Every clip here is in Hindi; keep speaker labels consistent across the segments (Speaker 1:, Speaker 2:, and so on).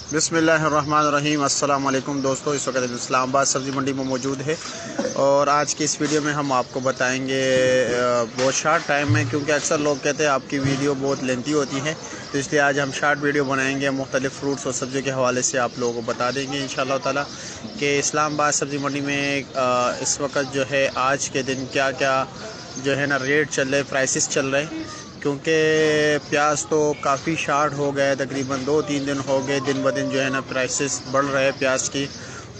Speaker 1: बिस्मिल्लाहिर्रहमानिर्रहीम। अस्सलाम वालेकुम दोस्तों, इस वक्त इस्लामाबाद सब्ज़ी मंडी में मौजूद है और आज की इस वीडियो में हम आपको बताएंगे बहुत शार्ट टाइम में, क्योंकि अक्सर लोग कहते हैं आपकी वीडियो बहुत लेंथी होती है, तो इसलिए आज हम शार्ट वीडियो बनाएंगे। मुख्तलिफ़ फ्रूट्स और सब्ज़ी के हवाले से आप लोगों को बता देंगे इंशाअल्लाह ताला कि इस्लामाबाद सब्ज़ी मंडी में इस वक्त जो है आज के दिन क्या क्या जो है ना रेट चल रहे, प्राइसेस चल रहे हैं। क्योंकि प्याज तो काफ़ी शार्ट हो गया है, तकरीबन 2-3 दिन हो गए, दिन ब दिन जो है ना प्राइसेस बढ़ रहे हैं प्याज की।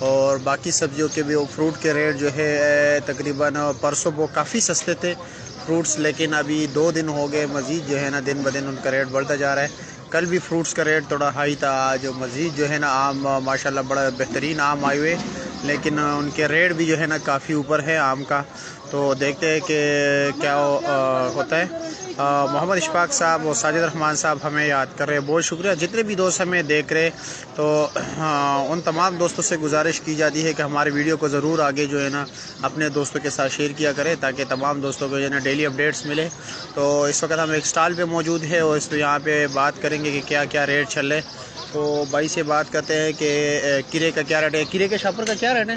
Speaker 1: और बाकी सब्जियों के भी वो फ्रूट के रेट जो है तकरीबन परसों वो काफ़ी सस्ते थे फ्रूट्स, लेकिन अभी 2 दिन हो गए मज़ीद जो है ना दिन ब दिन उनका रेट बढ़ता जा रहा है। कल भी फ्रूट्स का रेट थोड़ा हाई था, आज मज़ीद जो है ना आम माशाल्लाह बड़ा बेहतरीन आम आए हुए, लेकिन उनके रेट भी जो है ना काफ़ी ऊपर है आम का। तो देखते हैं कि क्या होता है। मोहम्मद इशफाक साहब और साजिद रहमान साहब हमें याद कर रहे हैं, बहुत शुक्रिया। जितने भी दोस्त हमें देख रहे तो उन तमाम दोस्तों से गुजारिश की जाती है कि हमारे वीडियो को ज़रूर आगे जो है ना अपने दोस्तों के साथ शेयर किया करें, ताकि तमाम दोस्तों को जो है ना डेली अपडेट्स मिले। तो इस वक्त हम एक स्टॉल पे मौजूद है और इस यहाँ पे बात करेंगे कि क्या क्या रेट चल रहे। तो भाई से बात करते हैं कि कीरे का क्या रेट है। कीरे के शापर का क्या रेट है?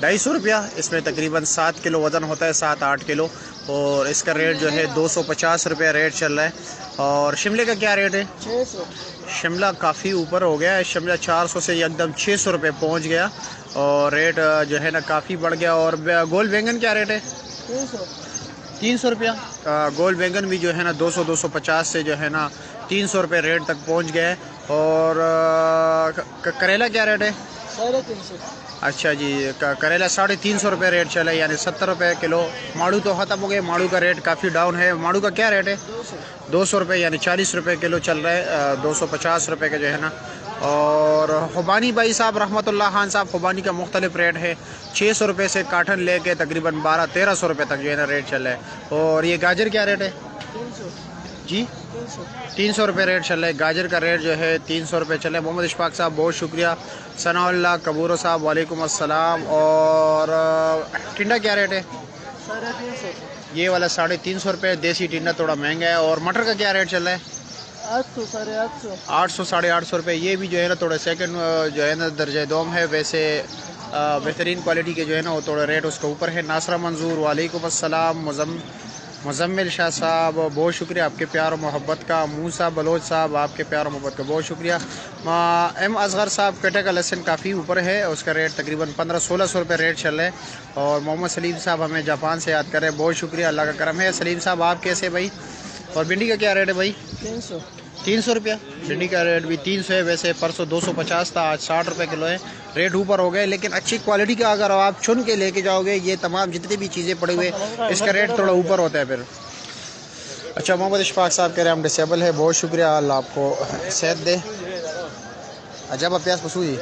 Speaker 1: 250 रुपया। इसमें तकरीबन 7 किलो वज़न होता है, 7-8 किलो, और इसका रेट जो है 250 रुपया रेट चल रहा है। और शिमले का क्या रेट है?
Speaker 2: 600।
Speaker 1: शिमला काफ़ी ऊपर हो गया है, शिमला 400 से एकदम 600 रुपये पहुँच गया और रेट जो है ना काफ़ी बढ़ गया। और गोल बैंगन क्या रेट है? 300 रुपया। गोल बैंगन भी जो है ना 200-250 से जो है ना 300 रुपये रेट तक पहुँच गया है। और करेला क्या रेट है?
Speaker 2: 350।
Speaker 1: अच्छा जी, करेला 350 रुपये रेट चला है, यानी 70 रुपये किलो। माड़ू तो ख़त्म हो गए, माड़ू का रेट काफ़ी डाउन है। माड़ू का क्या रेट है? 200 रुपये, यानी 40 रुपये किलो चल रहा है, 250 रुपये का जो है ना। और खुबानी भाई साहब रहमतुल्लाह खान साहब, खुबानी का मुख्तलिफ रेट है, 600 रुपये से काठन लेके तकरीबन 1200-1300 रुपये तक जो है ना रेट चल रहा है। और ये गाजर क्या रेट है?
Speaker 2: 300
Speaker 1: जी 300 रुपये रेट चल रहा है। गाजर का रेट जो है 300 रुपये चल रहा है। मोहम्मद इशफाक साहब बहुत शुक्रिया। सनाउल्लाह कबूरो साहब वालेकुम अस्सलाम। और टिंडा क्या रेट है?
Speaker 2: 350।
Speaker 1: ये वाला 350 रुपये। देसी टिंडा थोड़ा महंगा है। और मटर का क्या रेट चल रहा है?
Speaker 2: 800, 850।
Speaker 1: 800-850 रुपये। ये भी जो है ना थोड़ा सेकंड जो है ना दर्जा दोम है, वैसे बेहतरीन क्वालिटी के जो है ना वो थोड़ा रेट उसका ऊपर है। नासरा मंजूर वालेकुम अस्सलाम। मुजम्मिल शाह साहब बहुत शुक्रिया आपके प्यार और मोहब्बत का। मूसा बलोच साहब आपके प्यार और मोहब्बत का बहुत शुक्रिया। एम असगर साहब कटे का लहसन काफ़ी ऊपर है, उसका रेट तकरीबन 1500-1600 रुपये रेट चल रहा है। और मोहम्मद सलीम साहब हमें जापान से याद कर रहे हैं, बहुत शुक्रिया, अल्लाह का करम है। सलीम साहब आप कैसे भाई? और भिंडी का क्या रेट है भाई? 300 रुपया। भिंडी का रेट भी 300 है, वैसे परसों 250 था, आज 60 रुपये किलो है। रेट ऊपर हो गए, लेकिन अच्छी क्वालिटी का अगर आप चुन के लेके जाओगे, ये तमाम जितनी भी चीज़ें पड़ी हुई इसका रेट थोड़ा ऊपर होता है फिर। अच्छा, मोहम्मद इशफाक साहब कह रहे हैं हम डिसेबल है, बहुत शुक्रिया, अल्लाह आपको सेहत दे। अजब प्याज पसूई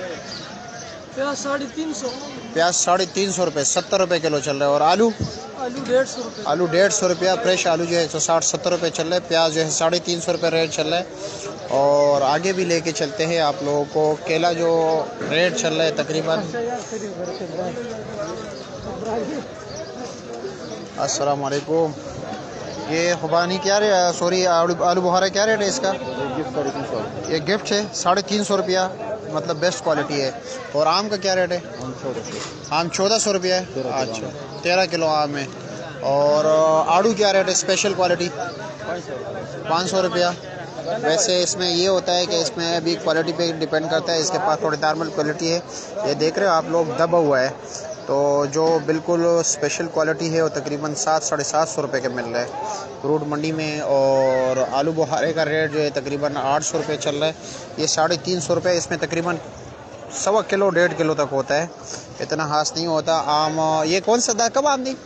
Speaker 2: प्याज 350।
Speaker 1: प्याज 350 रुपये, 70 रुपये किलो चल रहा है। और आलू?
Speaker 2: आलू 150 रुपये।
Speaker 1: आलू 150 रुपया। फ्रेश आलू जो है 160-70 रुपये चल रहा है। प्याज जो है 350 रुपये रेट चल रहा है। और आगे भी लेके चलते हैं आप लोगों को। केला जो रेट चल रहा है तकरीबन, अस्सलाम वालेकुम। ये खुबानी क्या रेट, सॉरी आलू बुखारा क्या रेट है इसका? ये गिफ्ट है 350 रुपया, मतलब बेस्ट क्वालिटी है। और आम का क्या रेट है? आम 1400 रुपया है। अच्छा, 13 किलो आम है। और आड़ू क्या रेट है स्पेशल क्वालिटी? 500 रुपया। वैसे इसमें ये होता है कि इसमें भी क्वालिटी पे डिपेंड करता है, इसके पास थोड़ी नॉर्मल क्वालिटी है। ये देख रहे हो आप लोग, दबा हुआ है। तो जो बिल्कुल स्पेशल क्वालिटी है वो तकरीबन 700-750 रुपये के मिल रहा है फ्रूट मंडी में। और आलू बुखारे का रेट जो है तकरीबन 800 रुपये चल रहा है। ये 350 रुपये, इसमें तकरीबन 1.25 किलो 1.5 किलो तक होता है, इतना खास नहीं होता। आम ये कौन सा था, कब आम दी?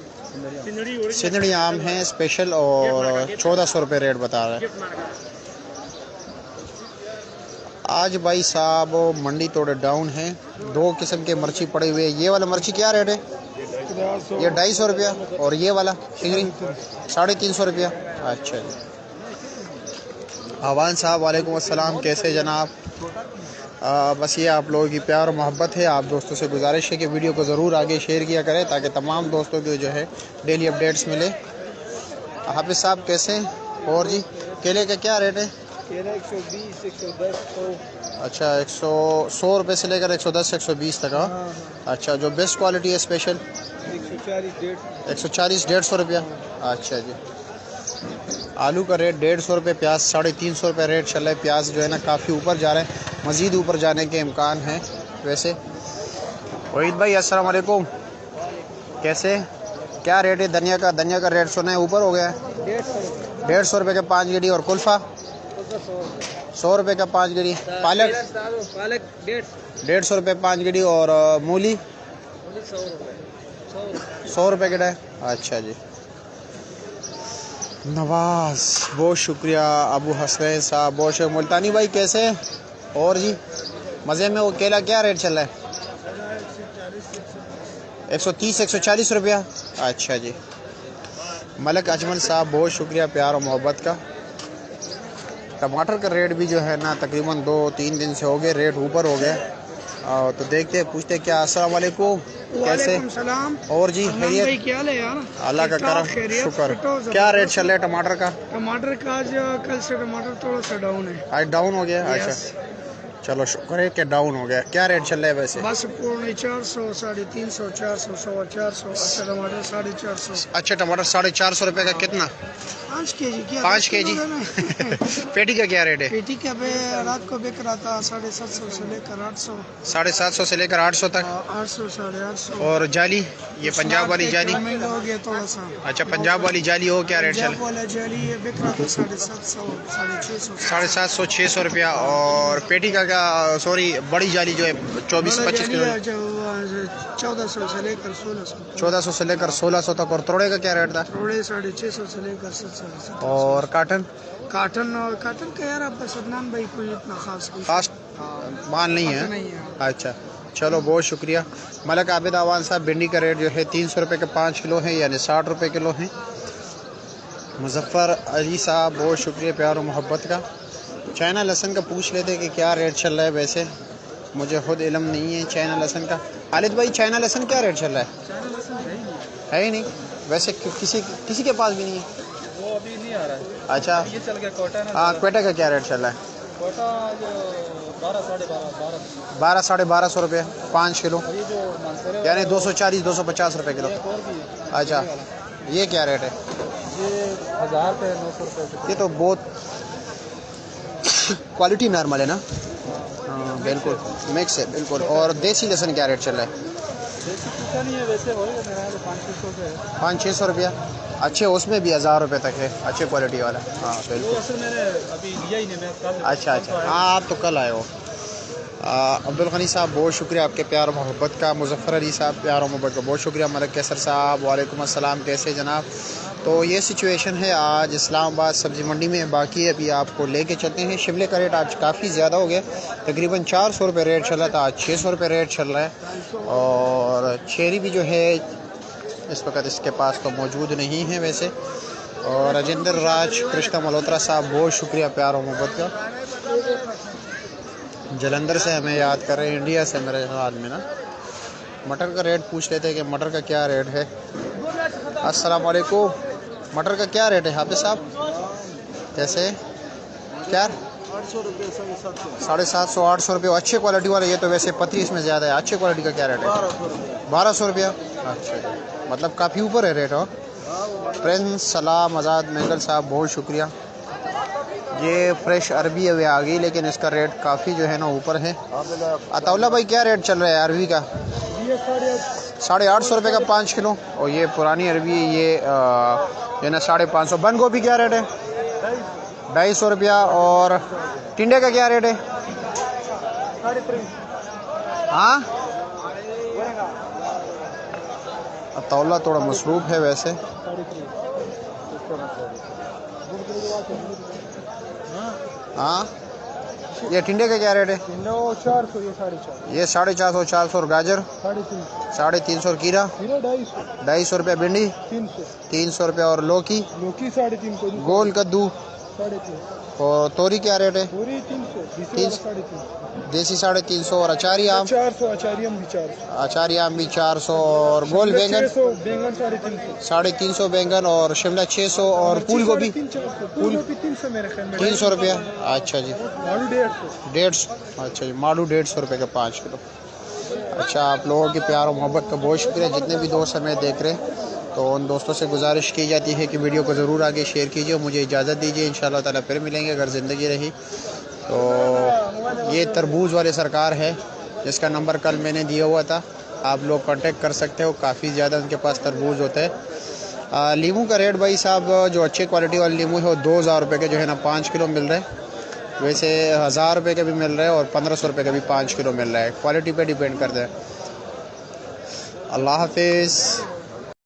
Speaker 1: सिंदड़ी आम है स्पेशल, और 1400 रुपये रेट बता रहा है। आज भाई साहब मंडी थोड़े डाउन है, 2 किस्म के मिर्ची पड़े हुए। ये वाला मिर्ची क्या रेट है? ये 250 रुपया। और ये वाला शिंगरी 350 रुपया। अच्छा जी। आवान साहब वालेकुम अस्सलाम, कैसे जनाब? बस ये आप लोगों की प्यार और मोहब्बत है। आप दोस्तों से गुजारिश है कि वीडियो को ज़रूर आगे शेयर किया करें, ताकि तमाम दोस्तों को जो है डेली अपडेट्स मिले। हाफिज़ साहब कैसे? और जी केले का क्या रेट है?
Speaker 2: केला 120, 110, 100।
Speaker 1: अच्छा 100 रुपये से लेकर 110 120 तक। हाँ अच्छा, जो बेस्ट क्वालिटी है स्पेशल 140 150 रुपया। अच्छा जी, आलू का रेट 150 रुपये, प्याज 350 रुपये रेट चल रहा है। प्याज जो है ना काफ़ी ऊपर जा रहा है, मज़ीद ऊपर जाने के इम्कान हैं। वैसे वहीद भाई अस्सलाम वालेकुम, कैसे क्या रेट है धनिया का? धनिया का रेट सुना है ऊपर हो गया है। 150 रुपये का 5 गिरी। और कुल्फ़ा 100 रुपये का 5 गिरी। पालक 150 रुपये 5 गिरी। और मूली 100 रुपये का है। अच्छा जी, नवाज बहुत शुक्रिया। अबू हसनैन साहब बहुत शुक्रिया। मुल्तानी भाई कैसे? और जी मज़े में। वो केला क्या रेट चल रहा है? 130 140 रुपया। अच्छा जी, मलक अजमल साहब बहुत शुक्रिया प्यार और मोहब्बत का। टमाटर का रेट भी जो है ना तकरीबन 2-3 दिन से हो गए, रेट ऊपर हो गया। तो देखते हैं, पूछते हैं क्या। अस्सलाम वालेकुम, कैसे? और जी खैरियत?
Speaker 2: क्या ले यार,
Speaker 1: अल्लाह का करम शुक्र। क्या रेट चल रहा है टमाटर का?
Speaker 2: टमाटर का आज कल से टमाटर थोड़ा सा डाउन है।
Speaker 1: आज डाउन हो गया? अच्छा चलो शुक्र है कि डाउन हो गया। क्या रेट चल रहा है वैसे?
Speaker 2: बस पौने 400, 350, 400, 450। अच्छा टमाटर 450।
Speaker 1: अच्छा टमाटर 450 रुपये का कितना?
Speaker 2: 5 केजी। क्या
Speaker 1: 5 केजी? पेटी का क्या रेट है?
Speaker 2: पेटी का रात को बिक रहा था 750 से लेकर 800।
Speaker 1: 750 से लेकर 800 तक।
Speaker 2: 800, 850।
Speaker 1: और जाली, ये पंजाब वाली जाली?
Speaker 2: महंगा हो गया थोड़ा सा।
Speaker 1: अच्छा पंजाब वाली जाली हो, क्या रेट चल?
Speaker 2: वाला जाली ये बिक रहा था 750, 650।
Speaker 1: 750 600 रुपया। और पेटी का क्या, सॉरी बड़ी जाली जो है 24-25 किलो?
Speaker 2: 1400 से लेकर 1600।
Speaker 1: 1400 से लेकर 1600 तक। और तोड़े का क्या रेट था?
Speaker 2: थोड़े 650 से लेकर 700।
Speaker 1: और काटन?
Speaker 2: काटन का यार आपका सदनान भाई कोई इतना खास
Speaker 1: माल नहीं है। अच्छा चलो बहुत शुक्रिया। मलक आबिद आवान साहब भिंडी का रेट जो है 300 रुपये के 5 किलो है, यानी 60 रुपये किलो है। मुजफ्फर अली साहब बहुत शुक्रिया प्यार और मोहब्बत का। चाइना लहसन का पूछ लेते कि क्या रेट चल रहा है वैसे, मुझे खुद इल्म नहीं है चाइना लहसन का। खालिद भाई चाइना लहसन क्या रेट चल रहा है? है ही नहीं वैसे, किसी के पास भी नहीं है।
Speaker 2: वो अभी नहीं आ रहा है।
Speaker 1: अच्छा
Speaker 2: ये चल गया कोटा ना।
Speaker 1: हाँ क्वेटा का क्या रेट चल रहा है?
Speaker 2: कोटा
Speaker 1: 12 साढ़े 1200 रुपये 5 किलो, यानी 240-250 रुपये किलो। अच्छा ये क्या रेट है?
Speaker 2: ये 1000 रुपये 900 रुपये।
Speaker 1: ये तो बहुत क्वालिटी नॉर्मल है ना? हाँ बिल्कुल मिक्स है बिल्कुल। और देसी लहसुन क्या रेट चल रहा है?
Speaker 2: नहीं है वैसे, होगा मेरा 500 से
Speaker 1: 500-600 रुपया। अच्छे उसमें भी 1000 रुपये तक है, अच्छे क्वालिटी वाला। हाँ बिल्कुल।
Speaker 2: मैंने अभी लिया ही नहीं, मैं कल।
Speaker 1: अच्छा हाँ आप तो कल आए हो। अब्दुल गनी साहब बहुत शुक्रिया आपके प्यार और मोहब्बत का। मुजफ्फर अली साहब प्यार और मोहब्बत का बहुत शुक्रिया। मलक कैसर साहब वालेकुम अस्सलाम, कैसे जनाब? तो ये सिचुएशन है आज इस्लामाबाद सब्ज़ी मंडी में। बाकी अभी आपको लेके चलते हैं। शिमले का रेट आज काफ़ी ज़्यादा हो गया, तकरीबन 400 रुपये रेट चल रहा था, आज 600 रुपये रेट चल रहा है। और चेरी भी जो है इस वक्त इसके पास तो मौजूद नहीं है वैसे। और राजेंद्र राज कृष्णा मल्होत्रा साहब बहुत शुक्रिया प्यार और मोहब्बत का। जलंधर से हमें याद कर रहे हैं, इंडिया से मेरे ख्याल में ना। मटर का रेट पूछ लेते हैं कि मटर का क्या रेट है। अस्सलाम वालेकुम, मटर का क्या रेट है हाफिज़ साहब? कैसे क्या?
Speaker 2: 800 रुपये 750।
Speaker 1: 750 800 रुपये। अच्छे क्वालिटी वाला, ये तो वैसे पतली इसमें ज़्यादा है। अच्छे क्वालिटी का क्या रेट है? 1200 रुपया। अच्छा मतलब काफ़ी ऊपर है रेट। हो प्रिंस सलाम आज़ाद मेंगल साहब बहुत शुक्रिया। ये फ्रेश अरबी अभी आ गई, लेकिन इसका रेट काफ़ी जो है ना ऊपर है। अताउल्ला भाई क्या रेट चल रहा है अरबी का? 850 रुपये का 5 किलो। और ये पुरानी अरबी ये ना 550। बंद गोभी क्या रेट है? 250 रुपया। और टिंडे का क्या रेट है? हाँ अताउल्ला थोड़ा मसरूफ़ है वैसे। हाँ ये टिंडे का क्या रेट है?
Speaker 2: 400,
Speaker 1: ये 450 400। और गाजर 350। और कीरा 250 रुपये। भिंडी 300 रुपये। और लौकी
Speaker 2: 350।
Speaker 1: गोल कद्दू और तोरी क्या रेट है?
Speaker 2: पूरी 300,
Speaker 1: देसी 350 और अचारी आम?
Speaker 2: 400, अचारी आम भी 400,
Speaker 1: अचारी आम भी 400 और गोल बैंगन?
Speaker 2: 600, बैंगन 350,
Speaker 1: 350 बैंगन और शिमला 600 और फूल गोभी?
Speaker 2: 300 मेरे ख्याल में
Speaker 1: 300 रुपया। अच्छा जी।
Speaker 2: आलू 150,
Speaker 1: अच्छा जी, मालू 150 रुपये का 5 किलो। अच्छा, आप लोगों की प्यार और मोहब्बत का बहुत शुक्रिया। जितने भी दोस्त हमें देख रहे हैं तो उन दोस्तों से गुजारिश की जाती है कि वीडियो को ज़रूर आगे शेयर कीजिए। मुझे इजाज़त दीजिए, इंशाअल्लाह ताला फिर मिलेंगे अगर ज़िंदगी रही तो। ये तरबूज वाले सरकार है जिसका नंबर कल मैंने दिया हुआ था, आप लोग कांटेक्ट कर सकते हो। काफ़ी ज़्यादा उनके पास तरबूज होता है। लीमू का रेट भाई साहब, जो अच्छी क्वालिटी वाले लीमू है वो 2000 रुपये के जो है ना 5 किलो मिल रहे हैं। वैसे 1000 रुपये के भी मिल रहे हैं और 1500 रुपये का भी 5 किलो मिल रहा है। क्वालिटी पे डिपेंड करता है। अल्लाह हाफिज़।